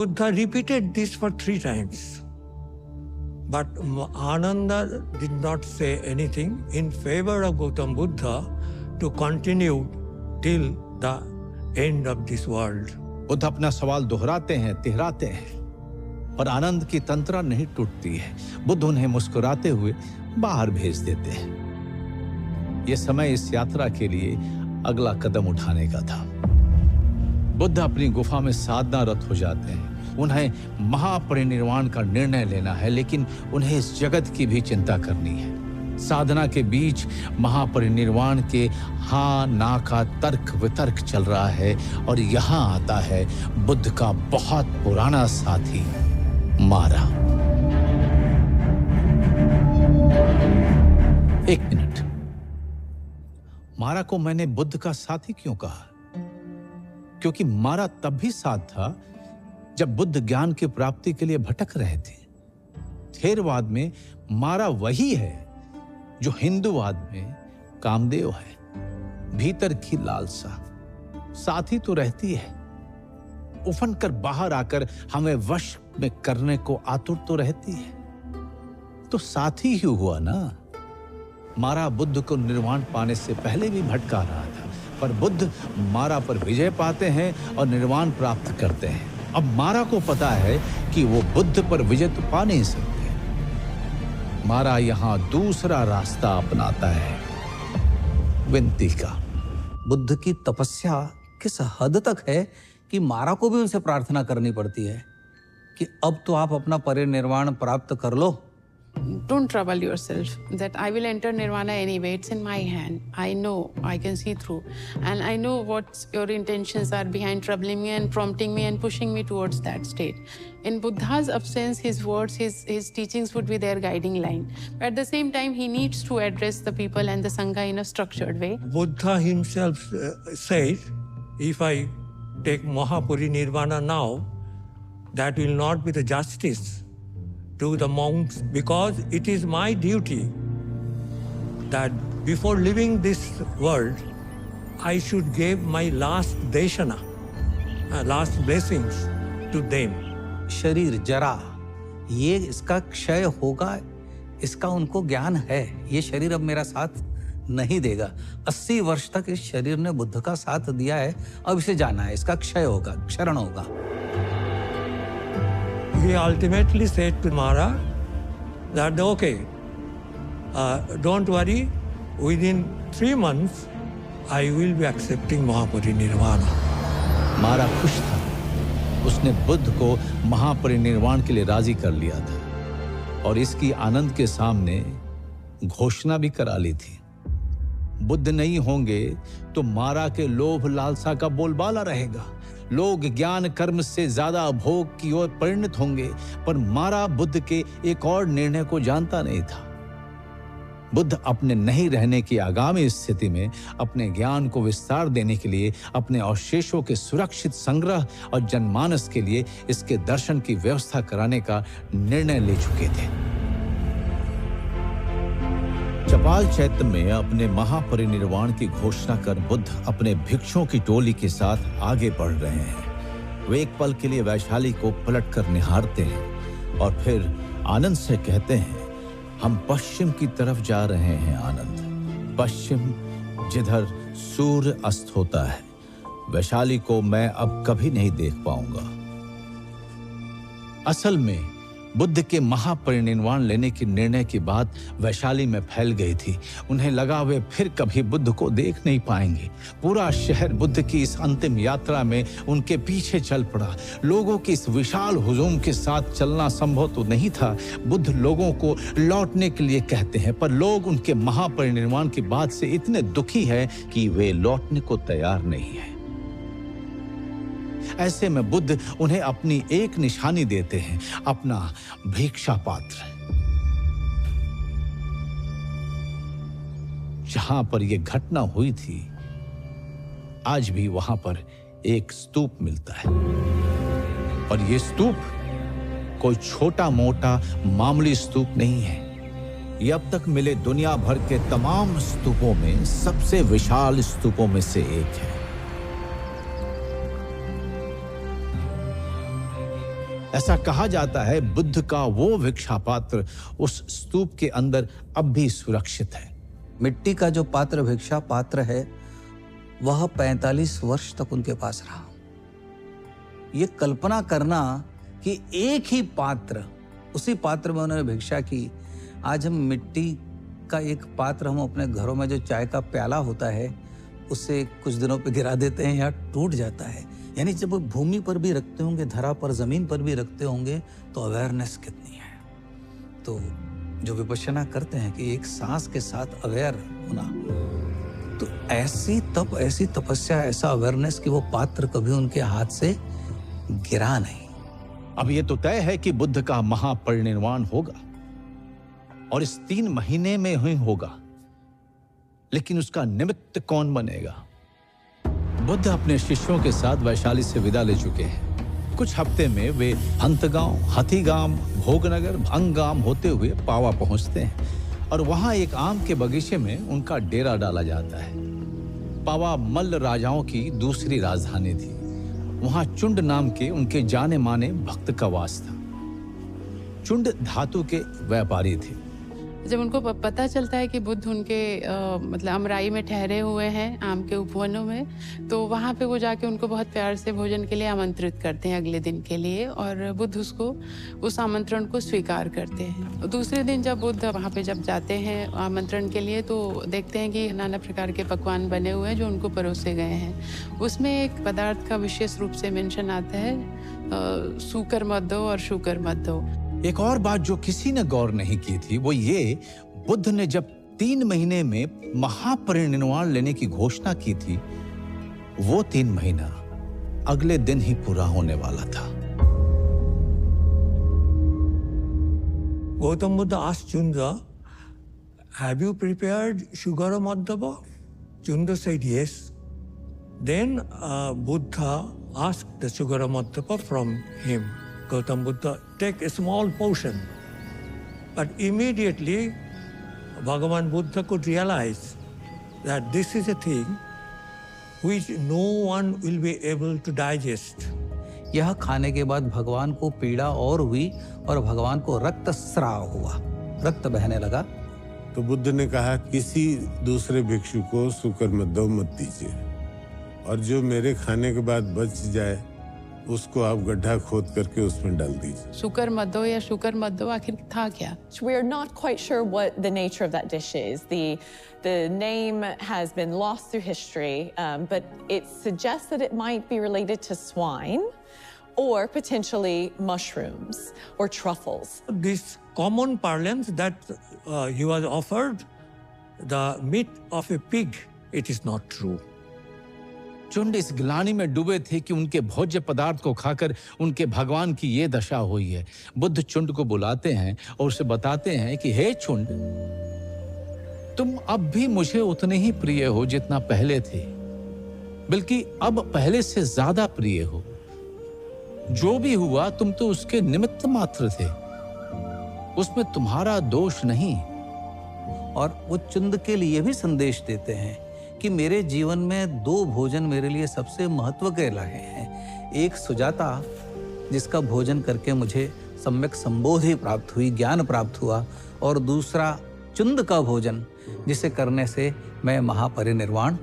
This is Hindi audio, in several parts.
Buddha repeated this for 3 times. But Ananda did not say anything in favor of Gautam Buddha to continue till the end of this world. Buddha अपना सवाल दोहराते हैं, तिहराते हैं, और आनंद की तंत्रा नहीं टूटती है। बुद्ध उन्हें मुस्कुराते हुए बाहर भेज देते हैं। यह समय इस यात्रा के लिए अगला कदम उठाने का था। बुद्ध अपनी गुफा में साधनारत हो जाते हैं। उन्हें महापरिनिर्वाण का निर्णय लेना है, लेकिन उन्हें इस जगत की भी चिंता करनी है। साधना के बीच महापरिनिर्वाण के हाँ ना का तर्क वितर्क चल रहा है, और यहां आता है बुद्ध का बहुत पुराना साथी मारा। एक मिनट, मारा को मैंने बुद्ध का साथी क्यों कहा? क्योंकि मारा तब भी साथ था जब बुद्ध ज्ञान की प्राप्ति के लिए भटक रहे थे। थेरवाद में मारा वही है जो हिंदूवाद में कामदेव है। भीतर की लालसा साथी तो रहती है, उफन कर बाहर आकर हमें वश में करने को आतुर तो रहती है, तो साथी ही हुआ ना। मारा बुद्ध को निर्वाण पाने से पहले भी भटका रहा था, पर बुद्ध मारा पर विजय पाते हैं और निर्वाण प्राप्त करते हैं। अब मारा को पता है कि वो बुद्ध पर विजय तो पा नहीं सकते। मारा यहां दूसरा रास्ता अपनाता है, विनती का। बुद्ध की तपस्या किस हद तक है कि मारा को भी उनसे प्रार्थना करनी पड़ती है कि अब तो आप अपना परिनिर्वाण प्राप्त कर लो। Don't trouble yourself that I will enter nirvana anyway. It's in my hand. I know, I can see through, and I know what your intentions are behind troubling me and prompting me and pushing me towards that state. In Buddha's absence, his words, his teachings would be their guiding line. But at the same time, he needs to address the people and the Sangha in a structured way. Buddha himself says, if I take Mahaparinirvana now, that will not be the justice to the monks, because it is my duty that before leaving this world, I should give my last deshana, last blessings to them. शरीर जरा, ये इसका क्षय होगा, इसका उनको ज्ञान है। ये शरीर अब मेरा साथ नहीं देगा। 80 वर्ष तक इस शरीर ने बुद्ध का साथ दिया है, अब इसे जाना है, इसका क्षय होगा, क्षरण होगा। He ultimately said to Mara that, okay, don't worry, within 3 months, I will be accepting Mahaparinirvana. मारा खुश था, उसने बुद्ध को महापरिनिर्वाण के लिए राजी कर लिया था, और इसकी आनंद के सामने घोषणा भी करा ली थी। बुद्ध नहीं होंगे तो मारा के लोभ लालसा का बोलबाला रहेगा। लोग ज्ञान कर्म से ज्यादा भोग की ओर परिणत होंगे, पर मारा बुद्ध के एक और निर्णय को जानता नहीं था। बुद्ध अपने नहीं रहने की आगामी स्थिति में अपने ज्ञान को विस्तार देने के लिए, अपने अवशेषों के सुरक्षित संग्रह और जनमानस के लिए इसके दर्शन की व्यवस्था कराने का निर्णय ले चुके थे। चपाल चैत्य में अपने महापरिनिर्वाण की घोषणा कर बुद्ध अपने भिक्षुओं की टोली के साथ आगे बढ़ रहे हैं। वे एक पल के लिए वैशाली को पलटकर निहारते हैं और फिर आनंद से कहते हैं, हम पश्चिम की तरफ जा रहे हैं आनंद, पश्चिम जिधर सूर्य अस्त होता है। वैशाली को मैं अब कभी नहीं देख पाऊंगा। असल में बुद्ध के महापरिनिर्वाण लेने के निर्णय की बात वैशाली में फैल गई थी। उन्हें लगा वे फिर कभी बुद्ध को देख नहीं पाएंगे। पूरा शहर बुद्ध की इस अंतिम यात्रा में उनके पीछे चल पड़ा। लोगों की इस विशाल हुजूम के साथ चलना संभव तो नहीं था। बुद्ध लोगों को लौटने के लिए कहते हैं, पर लोग उनके महापरिनिर्वाण की बात से इतने दुखी हैं कि वे लौटने को तैयार नहीं है। ऐसे में बुद्ध उन्हें अपनी एक निशानी देते हैं, अपना भिक्षा पात्र। जहां पर यह घटना हुई थी, आज भी वहां पर एक स्तूप मिलता है। और यह स्तूप कोई छोटा मोटा मामूली स्तूप नहीं है। यह अब तक मिले दुनिया भर के तमाम स्तूपों में सबसे विशाल स्तूपों में से एक है। ऐसा कहा जाता है बुद्ध का वो भिक्षा पात्र उस स्तूप के अंदर अब भी सुरक्षित है। मिट्टी का जो पात्र भिक्षा पात्र है वह 45 वर्ष तक उनके पास रहा। ये कल्पना करना कि एक ही पात्र, उसी पात्र में उन्होंने भिक्षा की। आज हम मिट्टी का एक पात्र हम अपने घरों में जो चाय का प्याला होता है उसे कुछ दिनों पे गिरा देते हैं या टूट जाता है। यानी जब भूमि पर भी रखते होंगे, धरा पर, जमीन पर भी रखते होंगे तो अवेयरनेस कितनी है। तो जो विपश्यना करते हैं कि एक सांस के साथ अवेयर होना, तो ऐसी तपस्या, ऐसा अवेयरनेस कि वो पात्र कभी उनके हाथ से गिरा नहीं। अब ये तो तय है कि बुद्ध का महापरिनिर्वाण होगा और इस 3 महीने में ही होगा, लेकिन उसका निमित्त कौन बनेगा? बुद्ध अपने शिष्यों के साथ वैशाली से विदा ले चुके हैं। कुछ हफ्ते में वे हंतगांव, हथीगाम, भोगनगर, भंगाम होते हुए पावा पहुंचते हैं और वहां एक आम के बगीचे में उनका डेरा डाला जाता है। पावा मल्ल राजाओं की दूसरी राजधानी थी। वहां चुंड नाम के उनके जाने माने भक्त का वास था। चुंड धातु के व्यापारी थे। जब उनको पता चलता है कि बुद्ध उनके मतलब अमराई में ठहरे हुए हैं, आम के उपवनों में, तो वहाँ पे वो जाके उनको बहुत प्यार से भोजन के लिए आमंत्रित करते हैं अगले दिन के लिए, और बुद्ध उस आमंत्रण को स्वीकार करते हैं। दूसरे दिन जब बुद्ध वहाँ पे जब जाते हैं आमंत्रण के लिए, तो देखते हैं कि नाना प्रकार के पकवान बने हुए हैं जो उनको परोसे गए हैं। उसमें एक पदार्थ का विशेष रूप से मेंशन आता है, सूकर मद्दो और शुकर मद्दो। एक और बात जो किसी ने गौर नहीं की थी वो ये, बुद्ध ने जब 3 महीने में महापरिनिर्वाण लेने की घोषणा की थी, वो 3 महीना अगले दिन ही पूरा होने वाला था। Gautam Buddha asked Chunda, "Have you prepared Sugara Madhava?" Chunda said yes. Then Buddha asked the Sugara Madhava from him. Gautam Buddha, take a small portion. But immediately, Bhagavan Buddha could realize that this is a thing which no one will be able to digest. यह खाने के बाद भगवान को पीड़ा और हुई और भगवान को रक्तस्राव हुआ, रक्त बहने लगा। तो बुद्ध ने कहा, किसी दूसरे भिक्षु को शुकर मद्दो मत दीजिए, और जो मेरे खाने के बाद बच जाए उसको आप गड्ढा खोद करके उसमें डाल दीजिए। शुकर मद्दो या शुकर मद्दो आखिर था क्या? We are not quite sure what the nature of that dish is. The name has been lost through history, but it suggests that it might be related to swine or potentially mushrooms or truffles. This common parlance that he was offered the meat of a pig, it is not true. चुंड इस ग्लानि में डूबे थे कि उनके भोज्य पदार्थ को खाकर उनके भगवान की ये दशा हुई है। बुद्ध चुंड को बुलाते हैं और उसे बताते हैं कि हे चुंड, तुम अब भी मुझे उतने ही प्रिय हो जितना पहले थे, बल्कि अब पहले से ज्यादा प्रिय हो। जो भी हुआ तुम तो उसके निमित्त मात्र थे, उसमें तुम्हारा दोष नहीं। और वो चुंद के लिए भी संदेश देते हैं कि मेरे जीवन में 2 भोजन मेरे लिए सबसे महत्व के रहे हैं। एक सुजाता, जिसका भोजन करके मुझे सम्यक संबोधि प्राप्त हुई, ज्ञान प्राप्त हुआ, और दूसरा चुंद का भोजन, जिसे करने से मैं महापरिनिर्वाण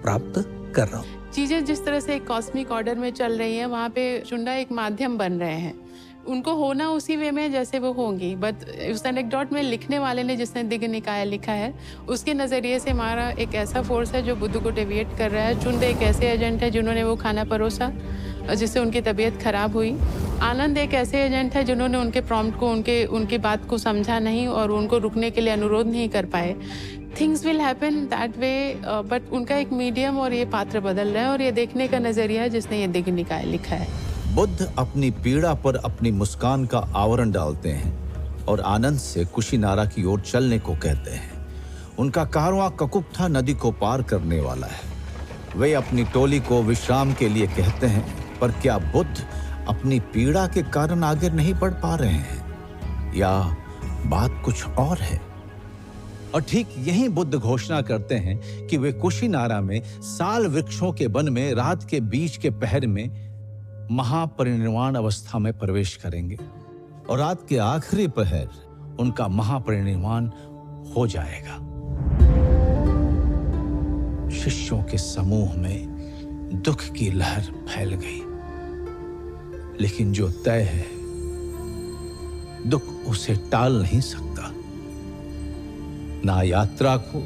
प्राप्त कर रहा हूँ। चीजें जिस तरह से एक कॉस्मिक ऑर्डर में चल रही हैं, वहाँ पे चुंडा एक माध्यम बन रहे हैं। उनको होना उसी वे में जैसे वो होंगी, बट उस एनेक्डोट में लिखने वाले ने, जिसने दिग्ग निकाय लिखा है, उसके नज़रिए से हमारा एक ऐसा फोर्स है जो बुद्ध को डेविएट कर रहा है। चुंड एक ऐसे एजेंट है जिन्होंने वो खाना परोसा जिससे उनकी तबीयत खराब हुई। आनंद एक ऐसे एजेंट है जिन्होंने उनके प्रॉम्प्ट को, उनकी बात को समझा नहीं और उनको रुकने के लिए अनुरोध नहीं कर पाए। Things will happen that way, but उनका एक मीडियम और ये पात्र बदल रहा है, और ये देखने का नज़रिया है जिसने ये दिग्ग निकाय लिखा है। बुद्ध अपनी पीड़ा पर अपनी मुस्कान का आवरण डालते हैं और आनंद से कुशीनारा की ओर चलने को कहते हैं। उनका कारवां ककुप्था नदी को पार करने वाला है। वे अपनी टोली को विश्राम के लिए कहते हैं, पर क्या बुद्ध अपनी पीड़ा के कारण आगे नहीं बढ़ पा रहे हैं, या बात कुछ और है? और ठीक यही बुद्ध घोषणा करते हैं कि वे कुशीनारा में साल वृक्षों के वन में रात के बीच के पहर में महापरिनिर्वाण अवस्था में प्रवेश करेंगे और रात के आखिरी पहर उनका महापरिनिर्वाण हो जाएगा। शिष्यों के समूह में दुख की लहर फैल गई, लेकिन जो तय है दुख उसे टाल नहीं सकता। ना यात्रा को